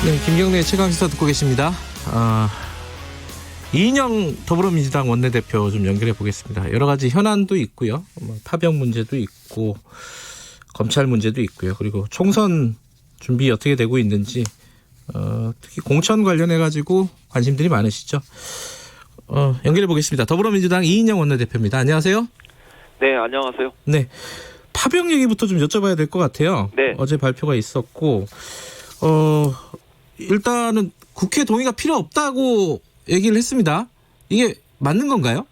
네, 김경래 최강시사 듣고 계십니다. 이인영 더불어민주당 원내대표 좀 연결해 보겠습니다. 여러 가지 현안도 있고요. 파병 문제도 있고 검찰 문제도 있고요. 그리고 총선 준비 어떻게 되고 있는지 특히 공천 관련해 가지고 관심들이 많으시죠. 연결해 보겠습니다. 더불어민주당 이인영 원내대표입니다. 안녕하세요. 네, 안녕하세요. 네, 파병 얘기부터 좀 여쭤봐야 될 것 같아요. 네. 어제 발표가 있었고 일단은 국회 동의가 필요 없다고 얘기를 했습니다. 이게 맞는 건가요?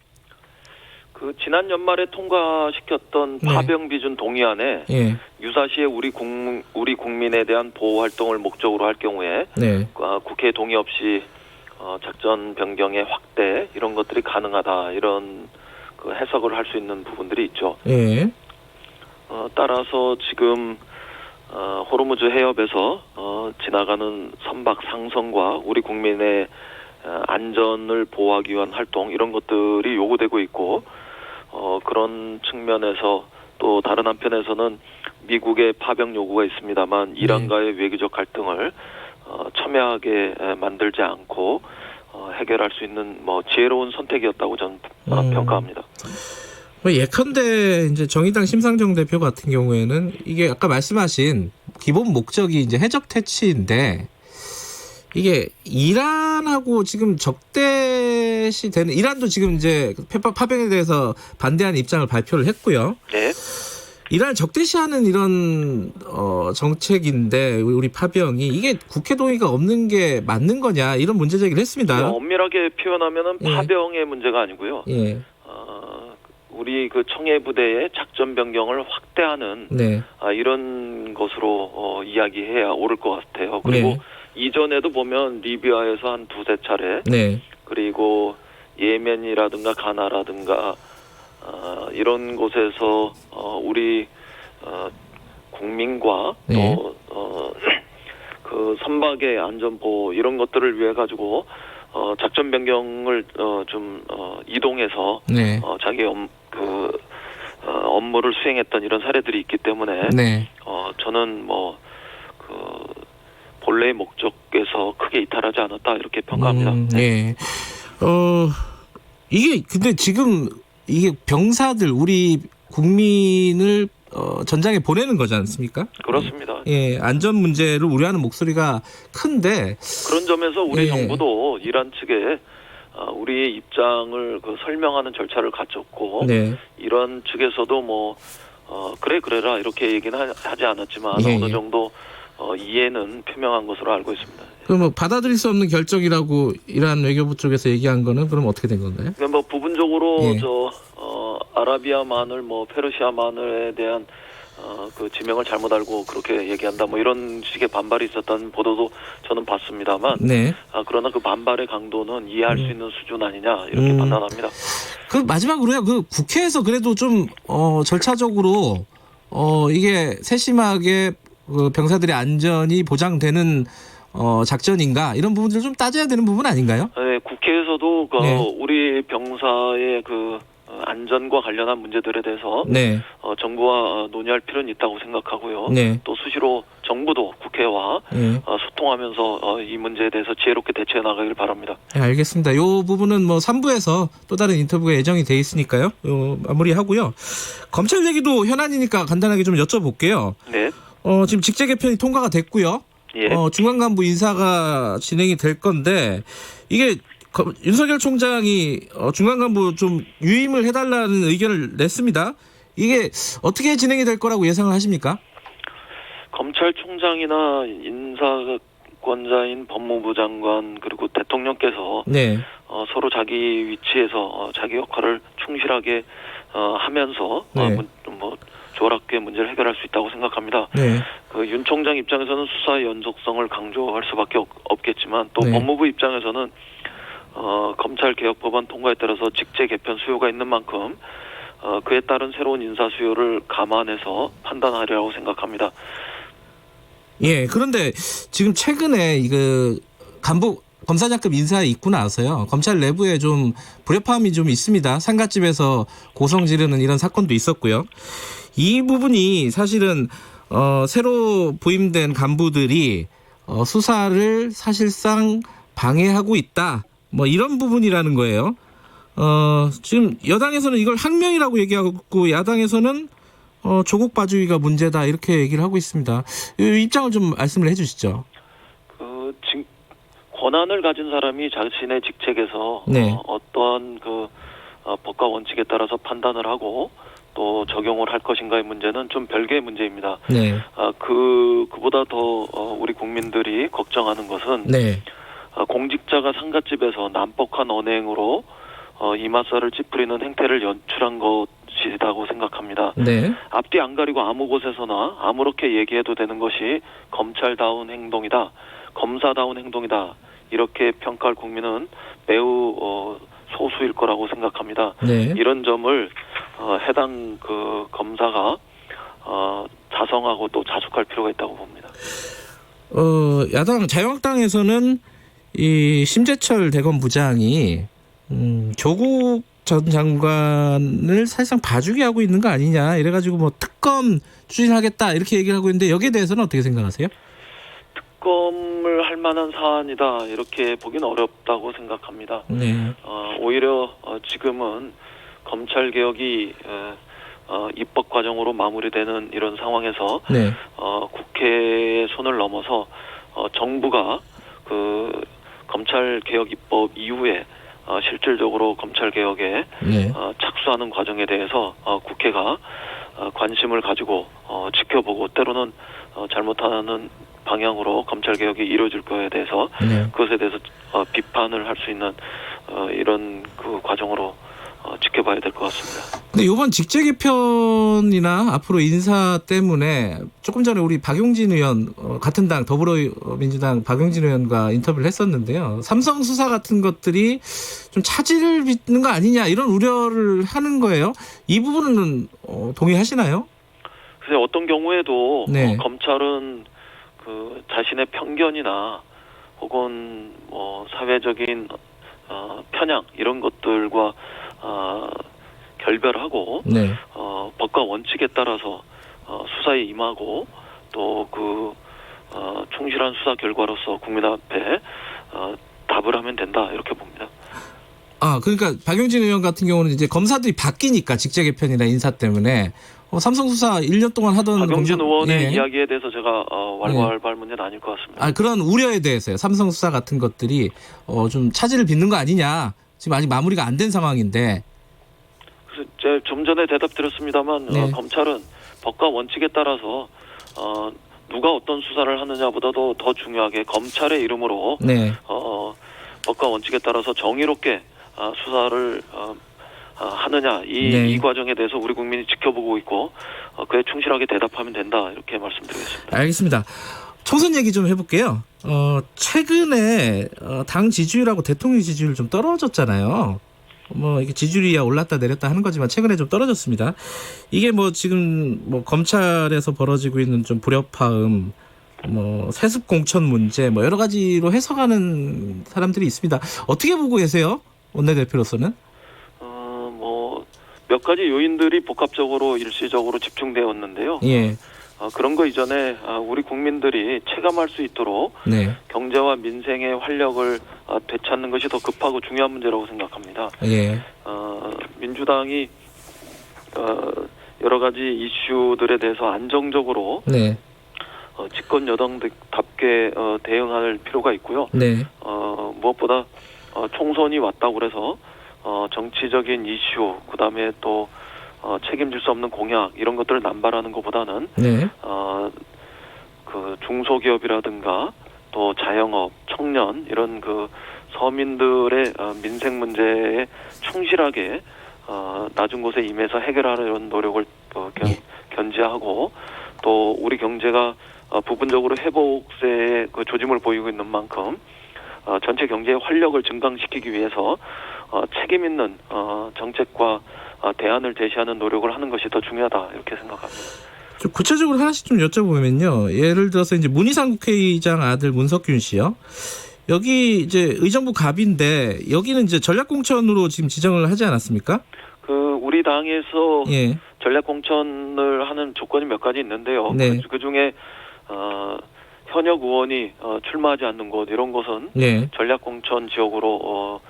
그 지난 연말에 통과시켰던 네. 파병 비준 동의안에 예. 유사시에 우리 국민에 대한 보호 활동을 목적으로 할 경우에 네. 국회 동의 없이 작전 변경의 확대 이런 것들이 가능하다 이런 그 해석을 할 수 있는 부분들이 있죠. 예. 따라서 지금 호르무즈 해협에서 지나가는 선박 상선과 우리 국민의 안전을 보호하기 위한 활동 이런 것들이 요구되고 있고 그런 측면에서 또 다른 한편에서는 미국의 파병 요구가 있습니다만 이란과의 외교적 갈등을 첨예하게 만들지 않고 해결할 수 있는 지혜로운 선택이었다고 저는 평가합니다. 예컨대 이제 정의당 심상정 대표 같은 경우에는 이게 아까 말씀하신 기본 목적이 이제 해적 퇴치인데 이게 이란하고 지금 적대시 되는 이란도 지금 이제 파병에 대해서 반대하는 입장을 발표를 했고요. 네. 이란을 적대시하는 이런 정책인데 우리 파병이 이게 국회 동의가 없는 게 맞는 거냐 이런 문제 제기를 했습니다. 엄밀하게 표현하면은 파병의 문제가 아니고요. 예. 우리 그 청해 부대의 작전 변경을 확대하는 네. 이런 것으로 이야기해야 옳을 것 같아요. 그리고 네. 이전에도 이전에도 보면 리비아에서 한 두세 차례, 네. 그리고 예멘이라든가 가나라든가 이런 곳에서 우리 국민과 네. 또 그 선박의 안전 보호 이런 것들을 위해 가지고 작전 변경을 좀 이동해서 네. 자기 업무를 수행했던 이런 사례들이 있기 때문에 네. 저는 본래의 목적에서 크게 이탈하지 않았다 이렇게 평가합니다. 네. 이게 근데 지금 이게 병사들 우리 국민을 전장에 보내는 거지 않습니까? 그렇습니다. 예, 안전 문제를 우려하는 목소리가 큰데 그런 점에서 우리 예. 정부도 이란 측에 우리의 입장을 설명하는 절차를 갖췄고 네. 이런 측에서도 그래라 이렇게 얘기는 하지 않았지만 예, 어느 예. 정도 이해는 표명한 것으로 알고 있습니다. 그럼 받아들일 수 없는 결정이라고 이란 외교부 쪽에서 얘기한 거는 그럼 어떻게 된 건가요? 그러니까 부분적으로 예. 아라비아 마늘, 페르시아 마늘에 대한 그 지명을 잘못 알고 그렇게 얘기한다 이런 식의 반발이 있었다는 보도도 저는 봤습니다만 네. 그러나 그 반발의 강도는 이해할 수 있는 수준 아니냐 이렇게 판단합니다. 그 마지막으로요. 그 국회에서 그래도 좀 절차적으로 이게 세심하게 그 병사들의 안전이 보장되는 작전인가 이런 부분들 좀 따져야 되는 부분 아닌가요? 네, 국회에서도 네. 우리 병사의 안전과 관련한 문제들에 대해서 네. 정부와 논의할 필요는 있다고 생각하고요. 네. 또 수시로 정부도 국회와 네. 소통하면서 이 문제에 대해서 지혜롭게 대처해 나가길 바랍니다. 네, 알겠습니다. 이 부분은 3부에서 또 다른 인터뷰가 예정이 돼 있으니까요. 마무리하고요. 검찰 얘기도 현안이니까 간단하게 좀 여쭤볼게요. 네. 지금 직제 개편이 통과가 됐고요. 예. 중앙 간부 인사가 진행이 될 건데 이게 윤석열 총장이 중앙 간부 좀 유임을 해달라는 의견을 냈습니다. 이게 어떻게 진행이 될 거라고 예상을 하십니까? 검찰총장이나 인사권자인 법무부 장관 그리고 대통령께서 네. 서로 자기 위치에서 자기 역할을 충실하게 하면서 네. 조화롭게 문제를 해결할 수 있다고 생각합니다. 네. 윤 총장 입장에서는 수사의 연속성을 강조할 수밖에 없겠지만 또 네. 법무부 입장에서는 검찰 개혁 법안 통과에 따라서 직제 개편 수요가 있는 만큼 그에 따른 새로운 인사 수요를 감안해서 판단하리라고 생각합니다. 예. 그런데 지금 최근에 간부 검사장급 인사에 있고 나서요. 검찰 내부에 좀 불협화음이 좀 있습니다. 상갓집에서 고성 지르는 이런 사건도 있었고요. 이 부분이 사실은 새로 부임된 간부들이 수사를 사실상 방해하고 있다. 뭐 이런 부분이라는 거예요. 지금 여당에서는 이걸 항명이라고 얘기하고 야당에서는 조국 봐주기가 문제다 이렇게 얘기를 하고 있습니다. 이 입장을 좀 말씀을 해주시죠. 권한을 가진 사람이 자신의 직책에서 네. 어떠한 법과 원칙에 따라서 판단을 하고 또 적용을 할 것인가의 문제는 좀 별개의 문제입니다. 네. 그보다 더 우리 국민들이 걱정하는 것은 네. 공직자가 상갓집에서 난폭한 언행으로 이마살을 찌푸리는 행태를 연출한 것이라고 생각합니다. 네. 앞뒤 안 가리고 아무 곳에서나 아무렇게 얘기해도 되는 것이 검찰다운 행동이다, 검사다운 행동이다 이렇게 평가할 국민은 매우 소수일 거라고 생각합니다. 네. 이런 점을 해당 검사가 자성하고 또 자숙할 필요가 있다고 봅니다. 야당 자유한국당에서는 이 심재철 대검부장이 조국 전 장관을 사실상 봐주게 하고 있는 거 아니냐 이래가지고 뭐 특검 추진하겠다 이렇게 얘기를 하고 있는데 여기에 대해서는 어떻게 생각하세요? 특검을 할 만한 사안이다 이렇게 보기는 어렵다고 생각합니다. 네. 오히려 지금은 검찰 개혁이 입법 과정으로 마무리되는 이런 상황에서 네. 국회의 손을 넘어서 정부가 검찰 개혁 입법 이후에 실질적으로 검찰 개혁에 네. 착수하는 과정에 대해서 국회가 관심을 가지고 지켜보고 때로는 잘못하는 방향으로 검찰 개혁이 이루어질 거에 대해서 네. 그것에 대해서 비판을 할 수 있는 이런 과정으로 지켜봐야 될 것 같습니다. 근데 이번 직제 개편이나 앞으로 인사 때문에 조금 전에 우리 박용진 의원 같은 당 더불어민주당 박용진 의원과 인터뷰를 했었는데요. 삼성 수사 같은 것들이 좀 차질을 빚는 거 아니냐 이런 우려를 하는 거예요. 이 부분은 동의하시나요? 그래서 어떤 경우에도 네. 검찰은 자신의 편견이나 혹은 사회적인 편향 이런 것들과 결별하고 네. 법과 원칙에 따라서 수사에 임하고 또 충실한 수사 결과로서 국민 앞에 답을 하면 된다 이렇게 봅니다. 그러니까 박용진 의원 같은 경우는 이제 검사들이 바뀌니까 직제 개편이나 인사 때문에 삼성 수사 1년 동안 하던 박용진 의원의 예. 이야기에 대해서 제가 왈가왈부할 문제는 아닐 것 같습니다. 그런 우려에 대해서요. 삼성 수사 같은 것들이 좀 차질을 빚는 거 아니냐. 지금 아직 마무리가 안 된 상황인데. 그래서 제가 좀 전에 대답드렸습니다만 네. 검찰은 법과 원칙에 따라서 누가 어떤 수사를 하느냐보다도 더 중요하게 검찰의 이름으로 네. 법과 원칙에 따라서 정의롭게 수사를 하느냐 네. 이 과정에 대해서 우리 국민이 지켜보고 있고 그에 충실하게 대답하면 된다 이렇게 말씀드리겠습니다. 알겠습니다. 총선 얘기 좀 해볼게요. 최근에 당 지지율하고 대통령 지지율 좀 떨어졌잖아요. 이게 지지율이 올랐다 내렸다 하는 거지만 최근에 좀 떨어졌습니다. 이게 지금 검찰에서 벌어지고 있는 좀 불협화음, 세습 공천 문제, 여러 가지로 해석하는 사람들이 있습니다. 어떻게 보고 계세요? 원내대표로서는? 몇 가지 요인들이 복합적으로 일시적으로 집중되었는데요. 예. 그런 거 이전에 우리 국민들이 체감할 수 있도록 네. 경제와 민생의 활력을 되찾는 것이 더 급하고 중요한 문제라고 생각합니다. 예. 민주당이 여러 가지 이슈들에 대해서 안정적으로 네. 집권 여당답게 대응할 필요가 있고요. 네. 무엇보다 총선이 왔다고 그래서 정치적인 이슈, 그다음에 또 책임질 수 없는 공약 이런 것들을 남발하는 것보다는 네. 중소기업이라든가 또 자영업, 청년 이런 서민들의 민생 문제에 충실하게 낮은 곳에 임해서 해결하려는 노력을 견지하고 또 우리 경제가 부분적으로 회복세의 조짐을 보이고 있는 만큼 전체 경제의 활력을 증강시키기 위해서 책임 있는 정책과 대안을 제시하는 노력을 하는 것이 더 중요하다 이렇게 생각합니다. 좀 구체적으로 하나씩 좀 여쭤보면요. 예를 들어서 이제 문희상 국회의장 아들 문석균 씨요. 여기 이제 의정부 갑인데 여기는 이제 전략공천으로 지금 지정을 하지 않았습니까? 우리 당에서 예. 전략공천을 하는 조건이 몇 가지 있는데요. 네. 그 중에 현역 의원이 출마하지 않는 곳 이런 곳은 네. 전략공천 지역으로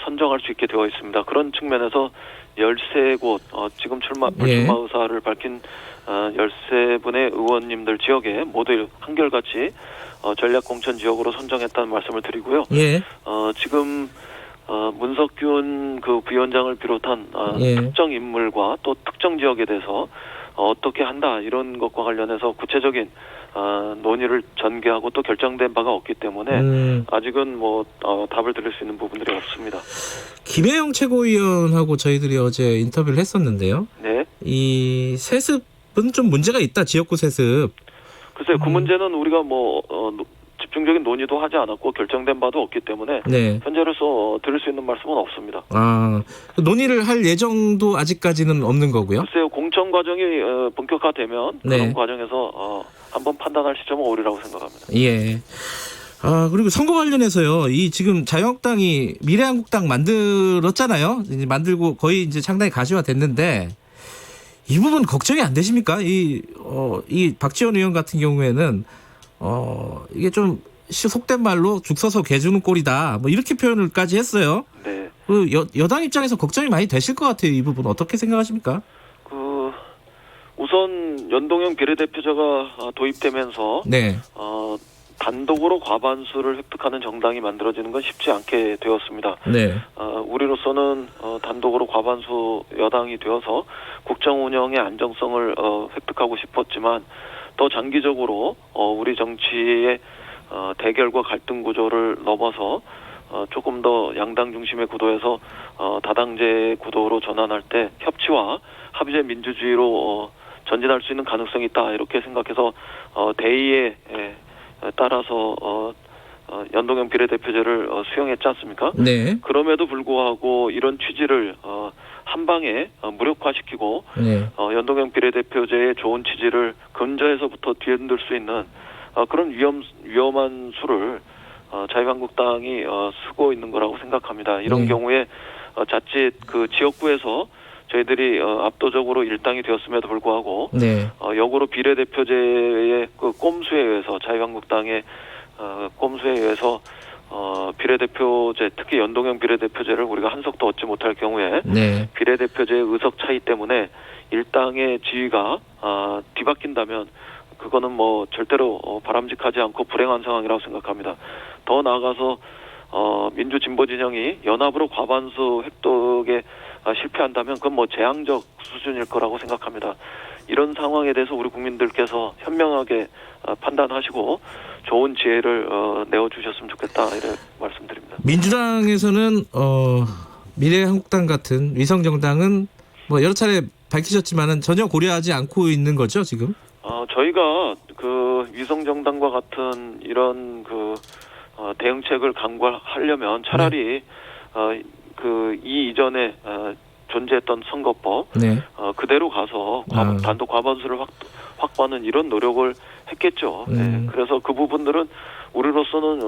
선정할 수 있게 되어 있습니다. 그런 측면에서 13곳 지금 불출마 의사를 밝힌 13분의 의원님들 지역에 모두 한결같이 전략공천 지역으로 선정했다는 말씀을 드리고요. 예. 지금 문석균 그 부위원장을 비롯한 특정 인물과 또 특정 지역에 대해서 어떻게 한다 이런 것과 관련해서 구체적인 논의를 전개하고 또 결정된 바가 없기 때문에 아직은 답을 드릴 수 있는 부분들이 없습니다. 김혜영 최고위원하고 저희들이 어제 인터뷰를 했었는데요. 네. 이 세습은 좀 문제가 있다. 지역구 세습. 글쎄요. 그 문제는 우리가 집중적인 논의도 하지 않았고 결정된 바도 없기 때문에 네. 현재로서 드릴 수 있는 말씀은 없습니다. 논의를 할 예정도 아직까지는 없는 거고요. 글쎄요. 공천 과정이 본격화되면 네. 그런 과정에서 한번 판단할 시점은 오리라고 생각합니다. 예. 그리고 선거 관련해서요. 이 지금 자유한국당이 미래한국당 만들었잖아요. 이제 만들고 거의 이제 상당히 가시화됐는데 이 부분 걱정이 안 되십니까? 이 박지원 의원 같은 경우에는 이게 좀 속된 말로 죽 서서 개 주는 꼴이다. 뭐 이렇게 표현을까지 했어요. 네. 그 여당 입장에서 걱정이 많이 되실 것 같아요. 이 부분 어떻게 생각하십니까? 우선 연동형 비례대표제가 도입되면서 네. 단독으로 과반수를 획득하는 정당이 만들어지는 건 쉽지 않게 되었습니다. 네. 우리로서는 단독으로 과반수 여당이 되어서 국정 운영의 안정성을 획득하고 싶었지만 더 장기적으로 우리 정치의 대결과 갈등 구조를 넘어서 조금 더 양당 중심의 구도에서 다당제 구도로 전환할 때 협치와 합의제 민주주의로 전진할 수 있는 가능성이 있다 이렇게 생각해서 대의에 따라서 연동형 비례대표제를 수용했지 않습니까? 네. 그럼에도 불구하고 이런 취지를 한 방에 무력화시키고 네. 연동형 비례대표제의 좋은 취지를 근저에서부터 뒤흔들 수 있는 그런 위험한 수를 자유한국당이 쓰고 있는 거라고 생각합니다. 이런 경우에 자칫 그 지역구에서 저희들이 압도적으로 일당이 되었음에도 불구하고 역으로 비례대표제의 그 꼼수에 의해서 자유한국당의 꼼수에 의해서 비례대표제 특히 연동형 비례대표제를 우리가 한석도 얻지 못할 경우에 비례대표제의 의석 차이 때문에 일당의 지위가 뒤바뀐다면 그거는 절대로 바람직하지 않고 불행한 상황이라고 생각합니다. 더 나아가서 민주 진보 진영이 연합으로 과반수 획득에 실패한다면 그건 재앙적 수준일 거라고 생각합니다. 이런 상황에 대해서 우리 국민들께서 현명하게 판단하시고 좋은 지혜를 내어주셨으면 좋겠다 이렇게 말씀드립니다. 민주당에서는 미래한국당 같은 위성정당은 여러 차례 밝히셨지만은 전혀 고려하지 않고 있는 거죠 지금? 저희가 그 위성정당과 같은 이런 대응책을 강구하려면 차라리 이 이전에 존재했던 선거법 그대로 가서 단독 과반수를 확보하는 이런 노력을 했겠죠. 그래서 그 부분들은 우리로서는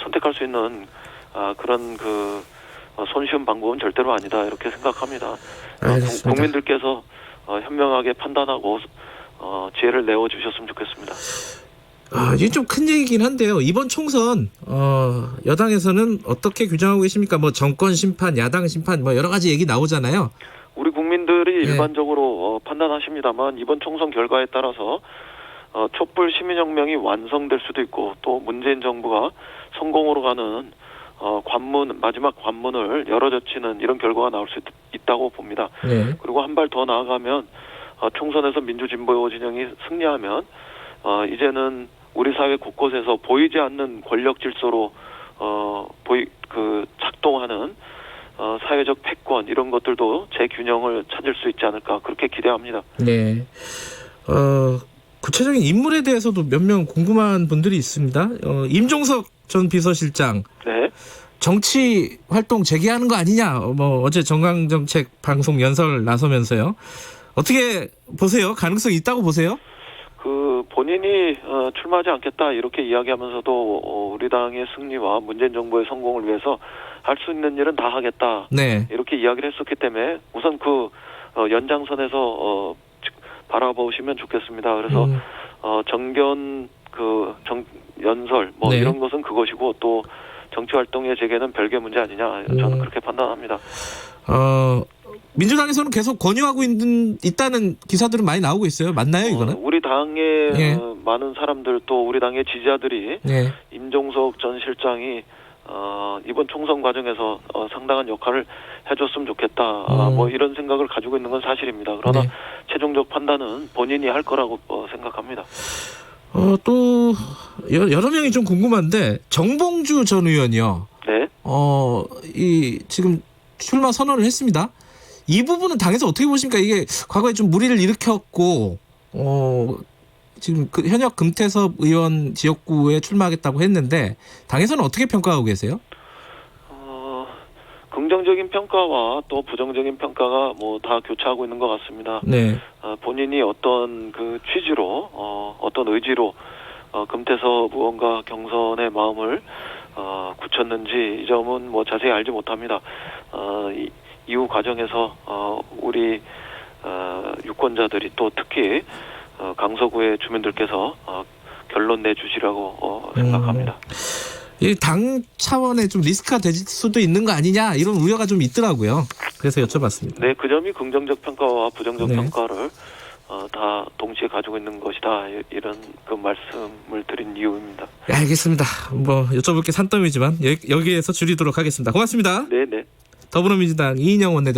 선택할 수 있는 그런 손쉬운 방법은 절대로 아니다 이렇게 생각합니다. 국민들께서 현명하게 판단하고 지혜를 내어주셨으면 좋겠습니다. 이게 좀 큰 얘기긴 한데요. 이번 총선 여당에서는 어떻게 규정하고 계십니까? 정권 심판, 야당 심판 여러 가지 얘기 나오잖아요. 우리 국민들이 일반적으로 판단하십니다만 이번 총선 결과에 따라서 촛불 시민혁명이 완성될 수도 있고 또 문재인 정부가 성공으로 가는 마지막 관문을 열어젖히는 이런 결과가 나올 수 있다고 봅니다. 그리고 한 발 더 나아가면 총선에서 민주진보 진영이 승리하면 이제는 우리 사회 곳곳에서 보이지 않는 권력 질서로 작동하는 사회적 패권 이런 것들도 재균형을 찾을 수 있지 않을까 그렇게 기대합니다. 네. 구체적인 인물에 대해서도 몇 명 궁금한 분들이 있습니다. 임종석 전 비서실장. 정치 활동 재개하는 거 아니냐. 어제 정강정책 방송 연설 나서면서요. 어떻게 보세요? 가능성 있다고 보세요? 본인이 출마하지 않겠다 이렇게 이야기하면서도 우리 당의 승리와 문재인 정부의 성공을 위해서 할 수 있는 일은 다 하겠다. 이렇게 이야기를 했었기 때문에 우선 바라보시면 좋겠습니다. 그래서 연설 뭐 네. 이런 것은 그것이고 또 정치 활동의 재개는 별개 문제 아니냐 저는 그렇게 판단합니다. 민주당에서는 계속 권유하고 있다는 기사들은 많이 나오고 있어요. 맞나요, 이거는? 우리 당의 예. 많은 사람들 또 우리 당의 지지자들이 네. 임종석 전 실장이 이번 총선 과정에서 상당한 역할을 해줬으면 좋겠다. 뭐 이런 생각을 가지고 있는 건 사실입니다. 그러나 네. 최종적 판단은 본인이 할 거라고 생각합니다. 또 여러 명이 좀 궁금한데 정봉주 전 의원이요. 네. 이 지금 출마 선언을 했습니다. 이 부분은 당에서 어떻게 보십니까? 이게 과거에 좀 무리를 일으켰고 지금 그 현역 금태섭 의원 지역구에 출마하겠다고 했는데 당에서는 어떻게 평가하고 계세요? 긍정적인 평가와 또 부정적인 평가가 뭐 다 교차하고 있는 것 같습니다. 네. 본인이 어떤 그 취지로 어떤 의지로 금태섭 의원과 경선의 마음을 굳혔는지 이 점은 뭐 자세히 알지 못합니다. 이후 과정에서 우리 유권자들이 또 특히 강서구의 주민들께서 결론 내주시라고 생각합니다. 이 당 차원의 좀 리스크가 될 수도 있는 거 아니냐 이런 우려가 좀 있더라고요. 그래서 여쭤봤습니다. 네, 그 점이 긍정적 평가와 부정적 네. 평가를 다 동시에 가지고 있는 것이다. 이런 그 말씀을 드린 이유입니다. 네, 알겠습니다. 뭐 여쭤볼 게 산더미지만 여기에서 줄이도록 하겠습니다. 고맙습니다. 네, 네. 더불어민주당 이인영 원내대표.